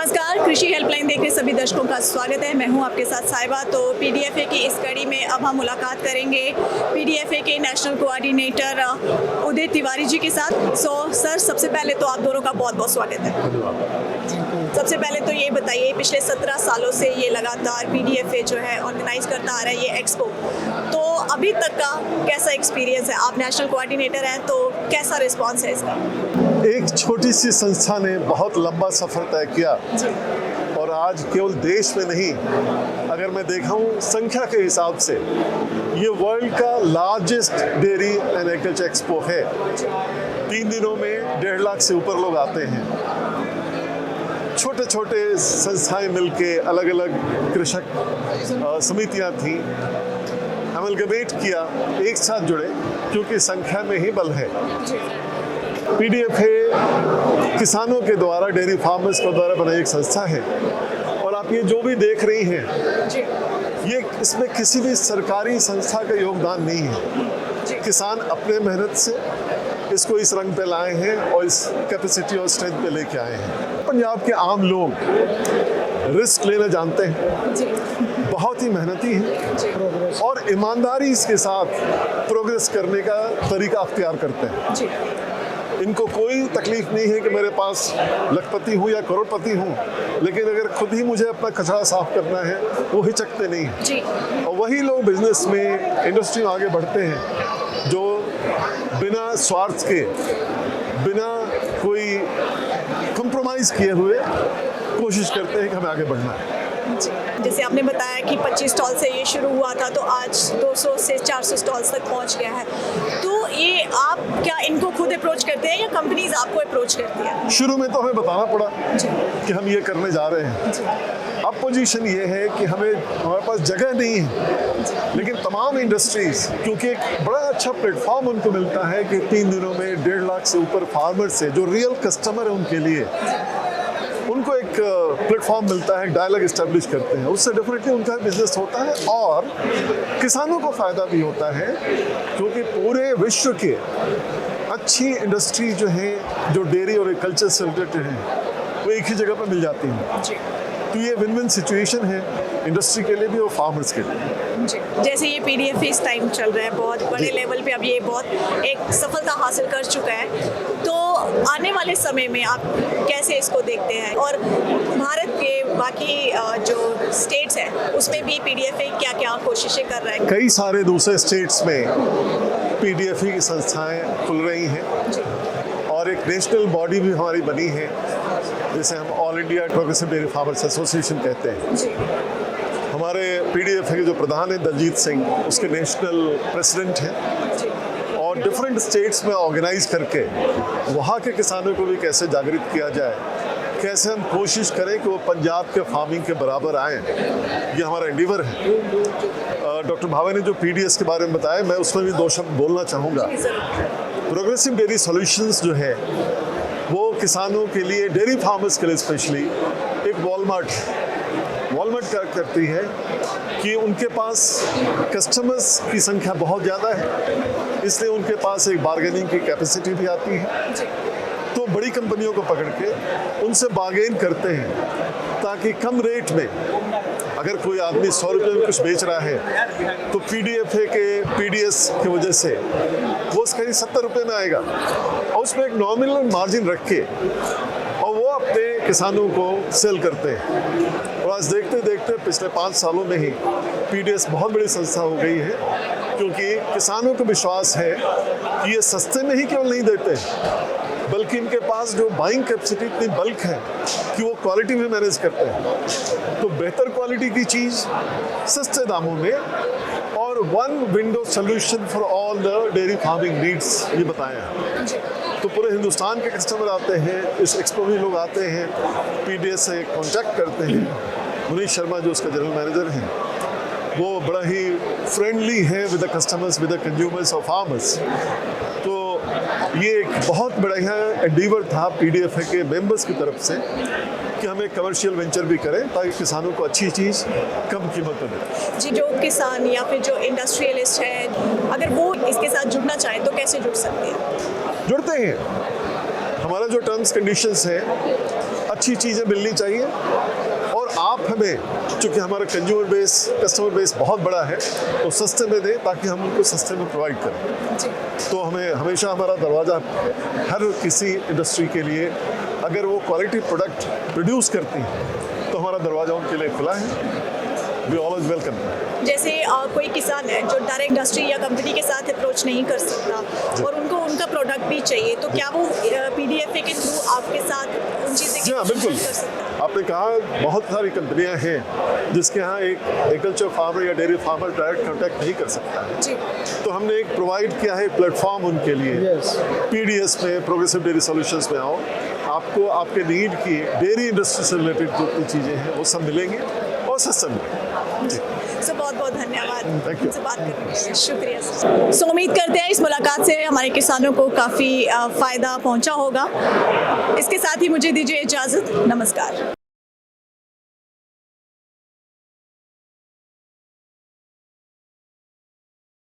नमस्कार, कृषि हेल्पलाइन देख रहे सभी दर्शकों का स्वागत है। मैं हूं आपके साथ साहिबा। तो पीडीएफए की इस कड़ी में अब हम मुलाकात करेंगे पीडीएफए के नेशनल कोऑर्डिनेटर उदय तिवारी जी के साथ। सर, सबसे पहले तो आप दोनों का बहुत बहुत स्वागत है। सबसे पहले तो ये बताइए, पिछले 17 सालों से ये लगातार पीडीएफए जो है ऑर्गेनाइज करता आ रहा है ये एक्सपो, तो अभी तक का कैसा एक्सपीरियंस है? आप नेशनल कोऑर्डिनेटर हैं तो कैसा रिस्पॉन्स है इसका? एक छोटी सी संस्था ने बहुत लंबा सफर तय किया और आज केवल देश में नहीं, अगर मैं देखूं संख्या के हिसाब से ये वर्ल्ड का largest dairy and agriculture expo है। 3 दिनों में 1.5 लाख से ऊपर लोग आते हैं। छोटे छोटे संस्थाएं मिलके अलग अलग कृषक समितियां थी, अमलगमेट किया, एक साथ जुड़े, क्योंकि संख्या में ही बल है। पीडीएफए किसानों के द्वारा, डेयरी फार्मर्स के द्वारा बनाई एक संस्था है और आप ये जो भी देख रही हैं, ये इसमें किसी भी सरकारी संस्था का योगदान नहीं है। किसान अपने मेहनत से इसको इस रंग पे लाए हैं और इस कैपेसिटी और स्ट्रेंथ पे लेके आए हैं। पंजाब के आम लोग रिस्क लेना जानते हैं, बहुत ही मेहनती हैं और ईमानदारी के साथ प्रोग्रेस करने का तरीका अख्तियार करते हैं। इनको कोई तकलीफ नहीं है कि मेरे पास लखपति हूँ या करोड़पति हूँ, लेकिन अगर खुद ही मुझे अपना कचरा साफ करना है वो हिचकते नहीं हैं। और वही लोग बिजनेस में, इंडस्ट्री में आगे बढ़ते हैं जो बिना स्वार्थ के, बिना कोई कंप्रोमाइज़ किए हुए कोशिश करते हैं कि हमें आगे बढ़ना है। जैसे आपने बताया कि 25 स्टॉल से ये शुरू हुआ था, तो आज 200 से 400 स्टॉल्स तक पहुंच गया है। तो ये आप क्या इनको खुद अप्रोच करते हैं या कंपनीज आपको अप्रोच करती है? शुरू में तो हमें बताना पड़ा कि हम ये करने जा रहे हैं। अब पोजीशन ये है कि हमारे पास जगह नहीं है, लेकिन तमाम इंडस्ट्रीज, क्योंकि एक बड़ा अच्छा प्लेटफॉर्म उनको मिलता है कि 3 दिनों में 1.5 लाख से ऊपर फार्मर्स से जो रियल कस्टमर है उनके लिए उनको एक प्लेटफॉर्म मिलता है, डायलॉग इस्टेब्लिश करते हैं, उससे डेफिनेटली उनका बिजनेस होता है और किसानों को फ़ायदा भी होता है, क्योंकि पूरे विश्व के अच्छी इंडस्ट्री जो है, जो डेयरी और एग्रीकल्चर से रिलेटेड हैं, वो एक ही जगह पर मिल जाती हैं। तो ये विन विन सिचुएशन है इंडस्ट्री के लिए भी और फार्मर्स के लिए। जैसे ये पीडीएफए इस टाइम चल रहा है, बहुत बड़े लेवल पे अब ये बहुत एक सफलता हासिल कर चुका है, तो आने वाले समय में आप कैसे इसको देखते हैं? और भारत के बाकी जो स्टेट्स हैं उसमें भी पीडीएफए क्या क्या कोशिशें कर रहा है? कई सारे दूसरे स्टेट्स में पीडीएफए की संस्थाएं खुल रही हैं और एक नेशनल बॉडी भी हमारी बनी है, जिसे हम all India progressive dairy farmers association कहते हैं। हमारे पीडीएफए के जो प्रधान हैं दलजीत सिंह, उसके नेशनल प्रेसिडेंट हैं और डिफरेंट स्टेट्स में ऑर्गेनाइज करके वहाँ के किसानों को भी कैसे जागृत किया जाए, कैसे हम कोशिश करें कि वो पंजाब के फार्मिंग के बराबर आएँ, ये हमारा एंडीवर है। डॉक्टर भावे ने जो पीडीएस के बारे में बताया, मैं उसमें भी 2 शब्द बोलना चाहूँगा। प्रोग्रेसिव डेयरी सॉल्यूशंस जो है वो किसानों के लिए, डेयरी फार्मर्स के लिए स्पेशली एक वॉलमार्ट क्या करती है कि उनके पास कस्टमर्स की संख्या बहुत ज़्यादा है, इसलिए उनके पास एक बार्गेनिंग की कैपेसिटी भी आती है। तो बड़ी कंपनियों को पकड़ के उनसे बार्गेन करते हैं ताकि कम रेट में, अगर कोई आदमी 100 रुपये में कुछ बेच रहा है तो पीडीएफए के पीडीएस की वजह से वो कहीं 70 रुपये में आएगा और उसमें एक नॉमिनल मार्जिन रख के और वो अपने किसानों को सेल करते हैं। और आज देखते देखते पिछले 5 सालों में ही पीडीएस बहुत बड़ी संस्था हो गई है, क्योंकि किसानों को विश्वास है कि ये सस्ते में ही केवल नहीं देते, बल्कि इनके पास जो बाइंग कैपेसिटी इतनी बल्क है कि वो क्वालिटी भी मैनेज करते हैं। तो बेहतर क्वालिटी की चीज़ सस्ते दामों में और one window solution for all the dairy farming needs, ये बताया है। तो पूरे हिंदुस्तान के कस्टमर आते हैं, इस एक्सपो में लोग आते हैं, पीडीएस से कॉन्टैक्ट करते हैं। मुनीश शर्मा जो उसका जनरल मैनेजर हैं, वो बड़ा ही फ्रेंडली है with the customers, with the consumers और फार्मर्स। तो ये एक बहुत बढ़िया एंडीवर था पीडीएफए के मेंबर्स की तरफ से कि हम एक कमर्शियल वेंचर भी करें ताकि किसानों को अच्छी चीज़ कम कीमत पर मिले। जी, जो किसान या फिर जो इंडस्ट्रियलिस्ट है, अगर वो इसके साथ जुड़ना चाहे तो कैसे जुड़ सकते हैं? जुड़ते हैं। हमारा जो टर्म्स कंडीशंस है अच्छी चीज़ें मिलनी चाहिए और आप हमें, चूँकि हमारा कंज्यूमर बेस, कस्टमर बेस बहुत बड़ा है, तो सस्ते में दें ताकि हम उनको सस्ते में प्रोवाइड करें। जी तो हमें हमेशा हमारा दरवाज़ा हर किसी इंडस्ट्री के लिए, अगर वो क्वालिटी प्रोडक्ट प्रोड्यूस करती हैं तो हमारा दरवाज़ा उनके लिए खुला है। We always welcome. जैसे कोई किसान है जो डायरेक्ट इंडस्ट्री या कंपनी के साथ अप्रोच नहीं कर सकता और उनको उनका प्रोडक्ट भी चाहिए, तो क्या वो PDFA के थ्रू आपके साथ उन चीज़ें जी हाँ, बिल्कुल। कर सकता है? आपने कहा बहुत सारी कंपनियां हैं जिसके यहाँ एक एग्रीकल्चर फार्मर या डेयरी फार्मर डायरेक्ट कांटेक्ट नहीं कर सकता है। जी तो हमने एक प्रोवाइड किया है प्लेटफॉर्म उनके लिए। PDS में, प्रोग्रेसिव डेयरी सॉल्यूशंस में आओ, आपको आपके नीड की डेयरी इंडस्ट्री से रिलेटेड जो भी चीज़ें हैं वो सब मिलेंगे और सस्ता मिलेंगे। सो बहुत बहुत धन्यवाद Thank you. हमसे बात करने के लिए, शुक्रिया। सो उम्मीद करते हैं इस मुलाकात से हमारे किसानों को काफ़ी फ़ायदा पहुंचा होगा। इसके साथ ही मुझे दीजिए इजाज़त, नमस्कार।